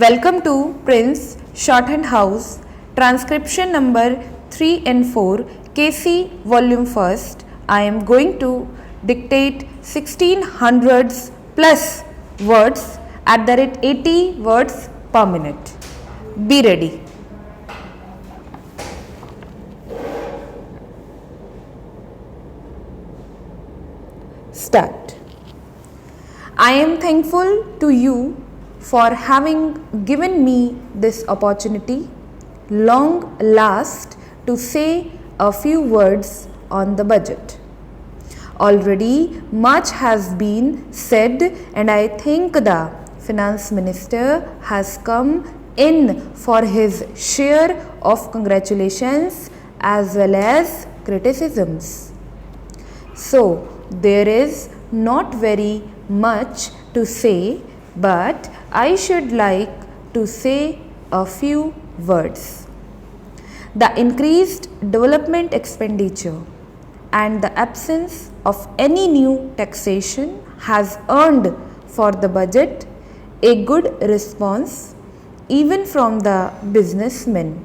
Welcome to Prince Shorthand House, transcription number 3 and 4, KC volume 1st. I am going to dictate 1600s plus words at the rate 80 words per minute. Be ready. Start. I am thankful to you for having given me this opportunity, long last, to say a few words on the budget. Already much has been said, and I think the Finance Minister has come in for his share of congratulations as well as criticisms. So, there is not very much to say, but I should like to say a few words. The increased development expenditure and the absence of any new taxation has earned for the budget a good response even from the businessmen.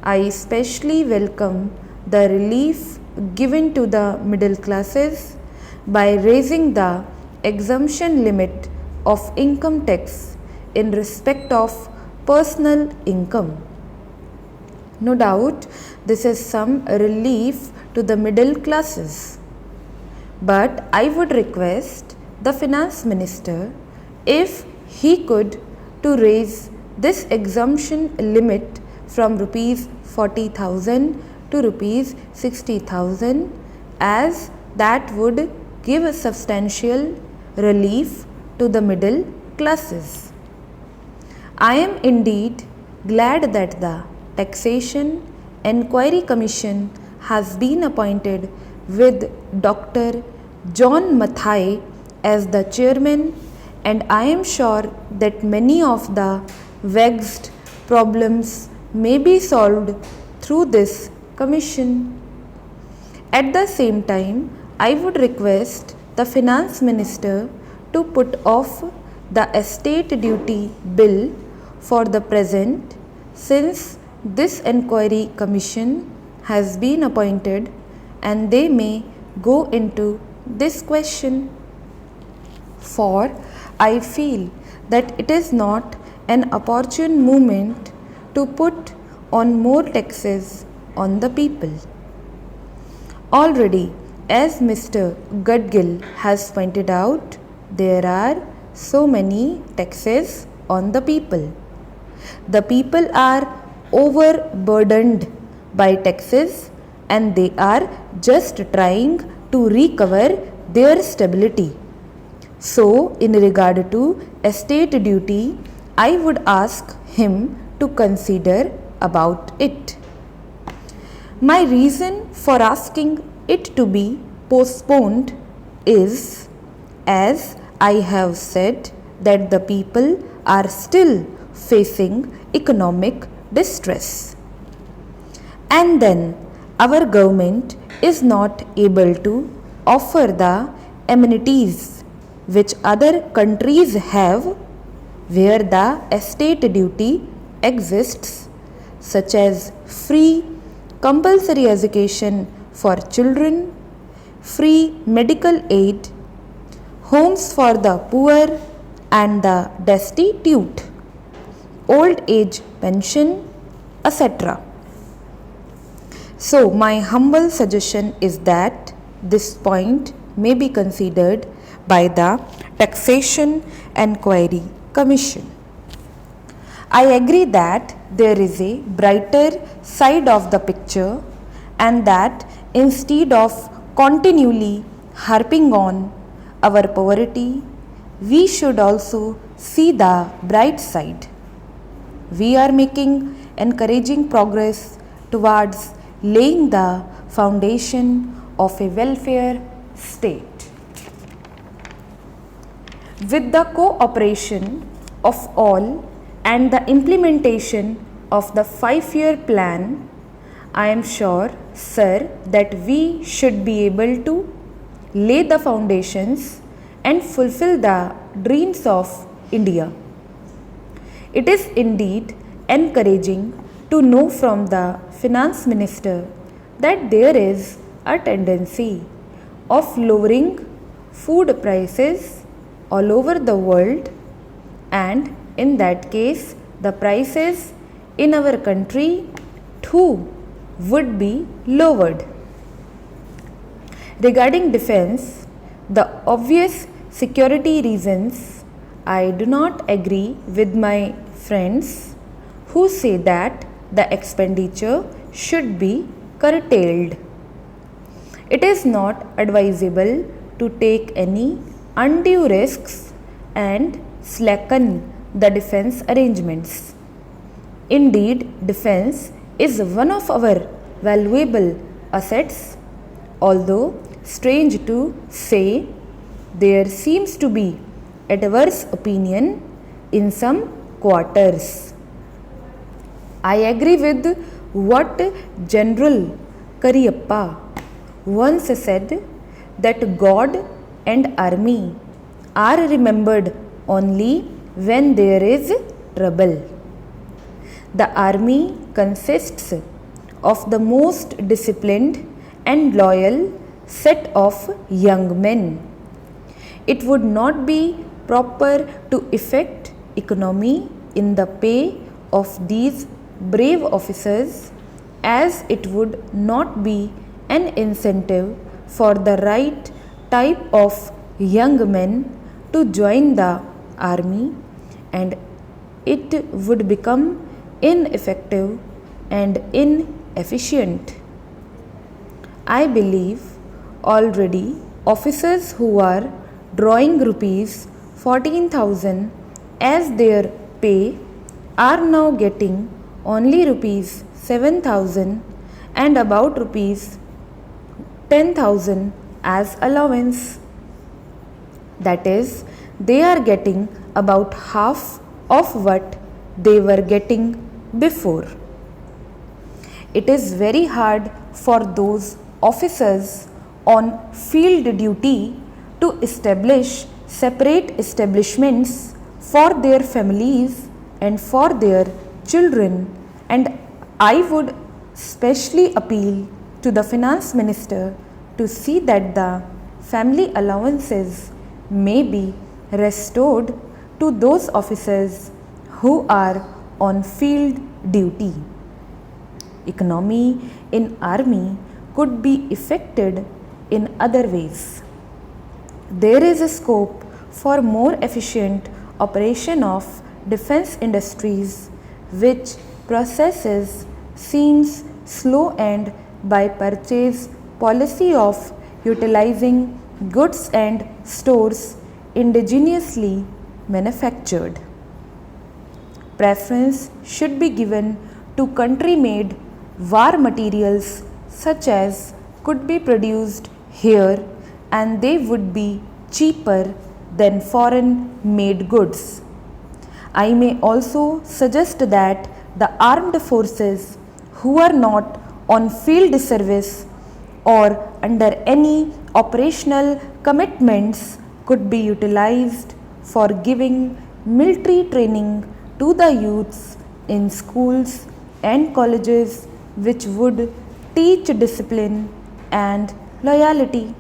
I especially welcome the relief given to the middle classes by raising the exemption limit of income tax in respect of personal income. No doubt this is some relief to the middle classes, but I would request the Finance Minister if he could to raise this exemption limit from rupees 40,000 to rupees 60,000, as that would give a substantial relief to the middle classes. I am indeed glad that the Taxation Enquiry Commission has been appointed with Dr. John Mathai as the chairman, and I am sure that many of the vexed problems may be solved through this commission. At the same time, I would request the Finance Minister to put off the estate duty bill for the present, since this enquiry commission has been appointed and they may go into this question. For I feel that it is not an opportune moment to put on more taxes on the people. Already, as Mr. Gadgil has pointed out, there are so many taxes on the people. The people are overburdened by taxes and they are just trying to recover their stability. So, in regard to estate duty, I would ask him to consider about it. My reason for asking it to be postponed is, as I have said, that the people are still facing economic distress. And then our government is not able to offer the amenities which other countries have where the estate duty exists, such as free compulsory education for children, free medical aid, homes for the poor and the destitute, old age pension, etc. So, my humble suggestion is that this point may be considered by the Taxation Enquiry Commission. I agree that there is a brighter side of the picture, and that instead of continually harping on our poverty, we should also see the bright side. We are making encouraging progress towards laying the foundation of a welfare state. With the cooperation of all and the implementation of the 5-year plan, I am sure, sir, that we should be able to lay the foundations and fulfill the dreams of India. It is indeed encouraging to know from the Finance Minister that there is a tendency of lowering food prices all over the world, and in that case the prices in our country too would be lowered. Regarding defense, the obvious security reasons, I do not agree with my friends who say that the expenditure should be curtailed. It is not advisable to take any undue risks and slacken the defense arrangements. Indeed, defense is one of our valuable assets, although strange to say, there seems to be adverse opinion in some quarters. I agree with what General Kariyappa once said, that God and army are remembered only when there is trouble. The army consists of the most disciplined and loyal set of young men. It would not be proper to effect economy in the pay of these brave officers, as it would not be an incentive for the right type of young men to join the army, and it would become ineffective and inefficient. I believe already officers who are drawing rupees 14,000 as their pay are now getting only rupees 7,000 and about rupees 10,000 as allowance. That is, they are getting about half of what they were getting before. It is very hard for those officers on field duty to establish separate establishments for their families and for their children, and I would specially appeal to the Finance Minister to see that the family allowances may be restored to those officers who are on field duty. Economy in army could be effected in other ways. There is a scope for more efficient operation of defense industries, which processes seems slow, and by purchase policy of utilizing goods and stores indigenously manufactured. Preference should be given to country-made war materials such as could be produced here, and they would be cheaper than foreign-made goods. I may also suggest that the armed forces who are not on field service or under any operational commitments could be utilized for giving military training to the youths in schools and colleges, which would teach discipline and loyalty.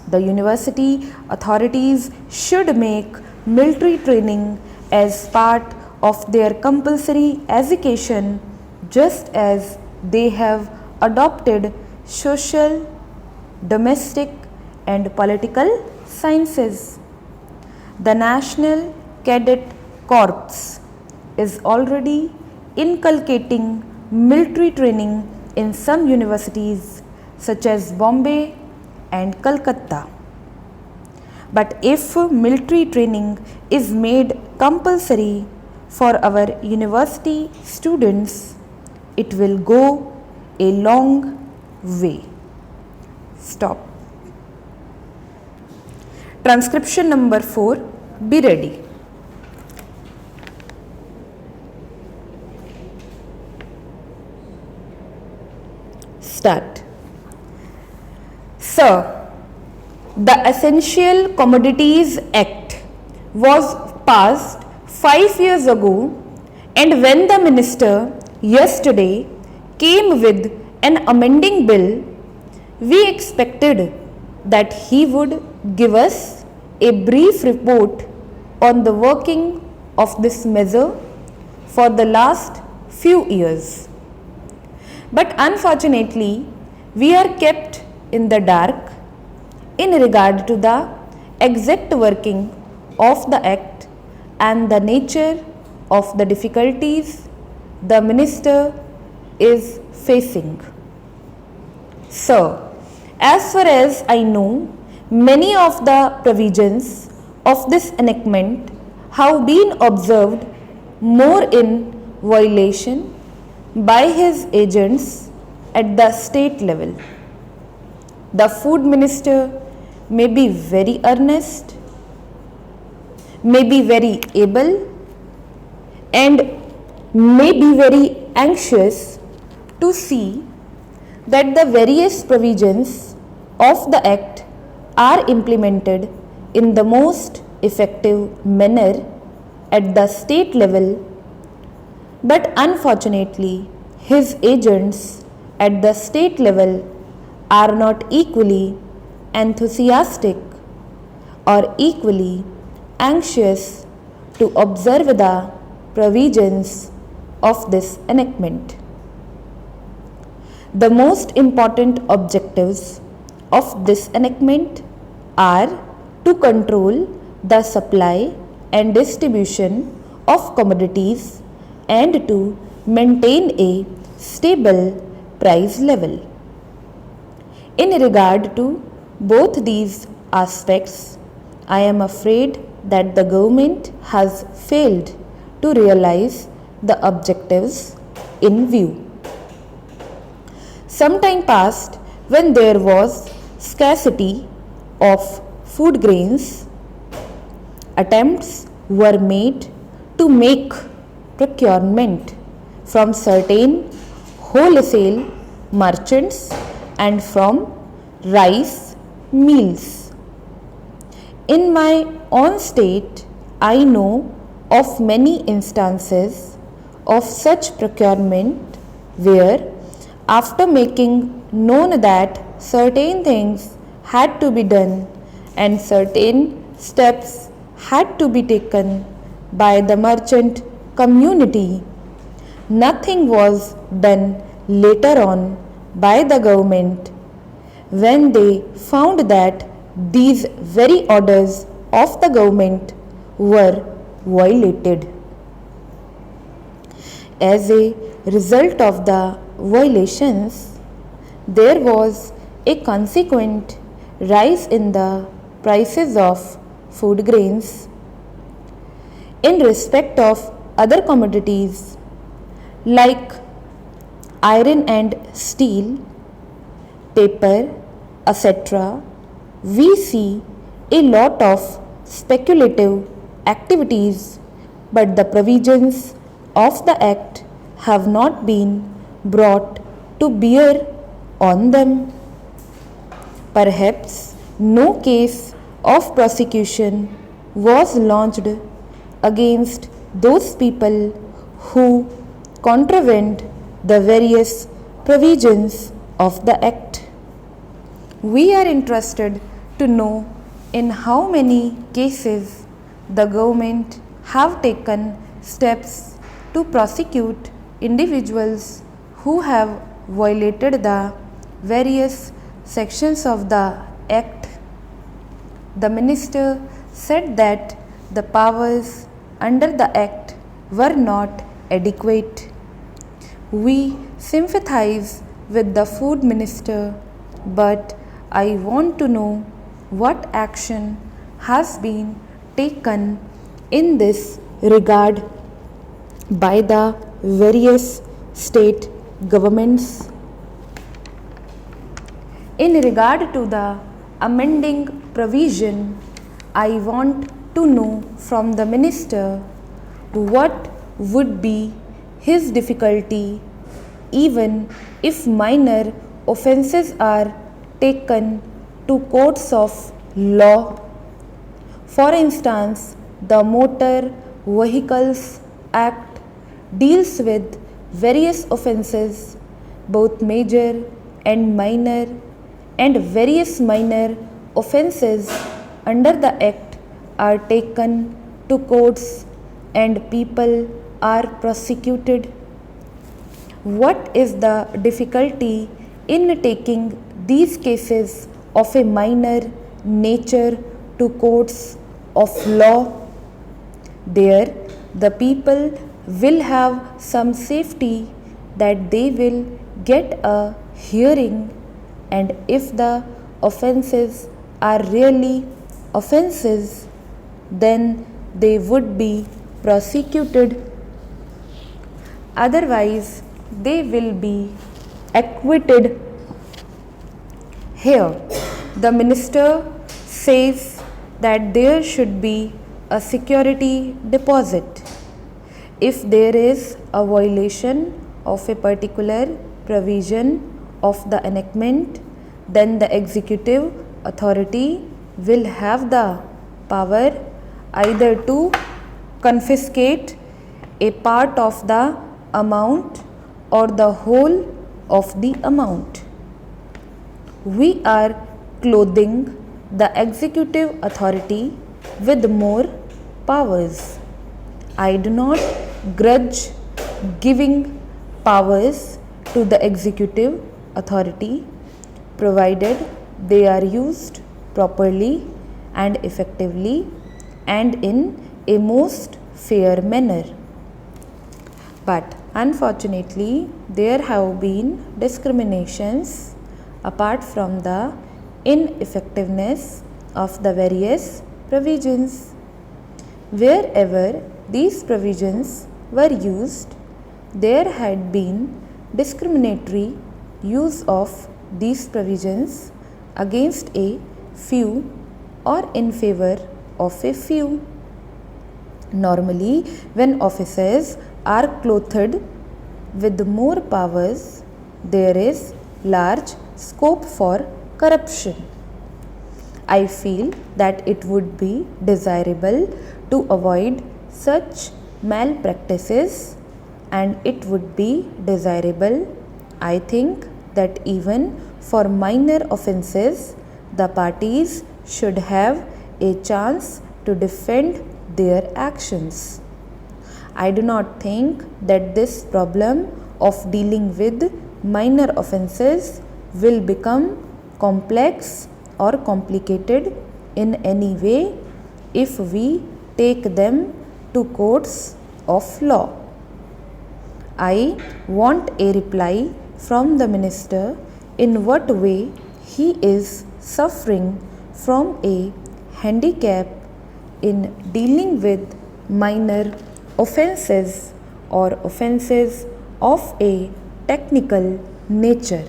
The university authorities should make military training as part of their compulsory education, just as they have adopted social, domestic, and political sciences. The National Cadet Corps is already inculcating military training in some universities such as Bombay and Calcutta. But if military training is made compulsory for our university students, it will go a long way. Stop. Transcription number 4. Be ready. Start. Sir, the Essential Commodities Act was passed 5 years ago, and when the minister yesterday came with an amending bill, we expected that he would give us a brief report on the working of this measure for the last few years. But unfortunately, we are kept in the dark in regard to the exact working of the Act and the nature of the difficulties the minister is facing. Sir, as far as I know, many of the provisions of this enactment have been observed more in violation by his agents at the state level. The food minister may be very earnest, may be very able, and may be very anxious to see that the various provisions of the Act are implemented in the most effective manner at the state level, but unfortunately his agents at the state level are not equally enthusiastic or equally anxious to observe the provisions of this enactment. The most important objectives of this enactment are to control the supply and distribution of commodities and to maintain a stable price level. In regard to both these aspects, I am afraid that the government has failed to realize the objectives in view. Some time past, when there was scarcity of food grains, attempts were made to make procurement from certain wholesale merchants and from rice mills. In my own state, I know of many instances of such procurement where, after making known that certain things had to be done and certain steps had to be taken by the merchant community, nothing was done later on by the government when they found that these very orders of the government were violated. As a result of the violations, there was a consequent rise in the prices of food grains. In respect of other commodities like iron and steel, paper, etc., we see a lot of speculative activities, but the provisions of the Act have not been brought to bear on them. Perhaps no case of prosecution was launched against those people who contravened the various provisions of the Act. We are interested to know in how many cases the government have taken steps to prosecute individuals who have violated the various sections of the Act. The minister said that the powers under the Act were not adequate. We sympathize with the food minister, but I want to know what action has been taken in this regard by the various state governments. In regard to the amending provision, I want to know from the minister what would be his difficulty even if minor offences are taken to courts of law. For instance, the motor Vehicles Act deals with various offences, both major and minor, and various minor offences under the Act are taken to courts and people are prosecuted. What is the difficulty in taking these cases of a minor nature to courts of law? There, the people will have some safety that they will get a hearing, and if the offences are really offences, then they would be prosecuted. Otherwise, they will be acquitted. Here, the minister says that there should be a security deposit. If there is a violation of a particular provision of the enactment, then the executive authority will have the power either to confiscate a part of the amount or the whole of the amount. We are clothing the executive authority with more powers. I do not grudge giving powers to the executive authority, provided they are used properly and effectively and in a most fair manner. But unfortunately, there have been discriminations apart from the ineffectiveness of the various provisions. Wherever these provisions were used, there had been discriminatory use of these provisions against a few or in favor of a few. Normally, when officers are clothed with more powers, there is large scope for corruption. I feel that it would be desirable to avoid such malpractices, and it would be desirable, I think, that even for minor offences, the parties should have a chance to defend their actions. I do not think that this problem of dealing with minor offences will become complex or complicated in any way if we take them to courts of law. I want a reply from the minister in what way he is suffering from a handicap in dealing with minor offences or offences of a technical nature.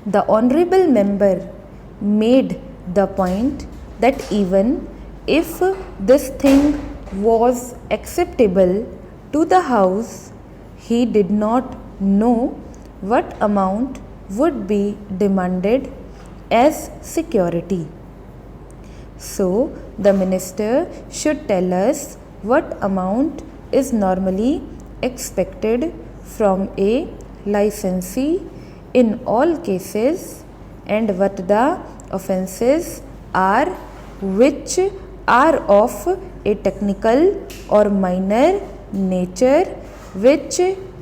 The honorable member made the point that even if this thing was acceptable to the House, he did not know what amount would be demanded as security. So, the minister should tell us what amount is normally expected from a licensee in all cases and what the offences are which are of a technical or minor nature which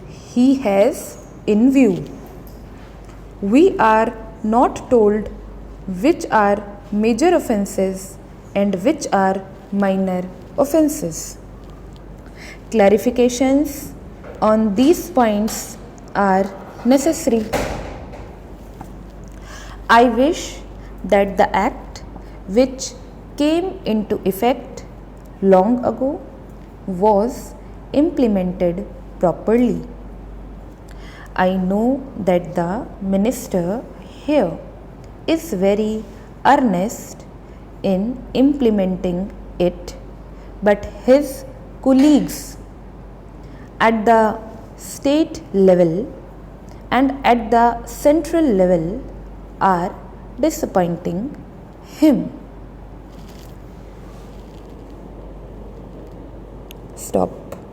he has in view. We are not told which are major offences and which are minor offences. Clarifications on these points are necessary. I wish that the Act which came into effect long ago was implemented properly. I know that the minister here is very earnest in implementing it, but his colleagues at the state level and at the central level are disappointing him. stop.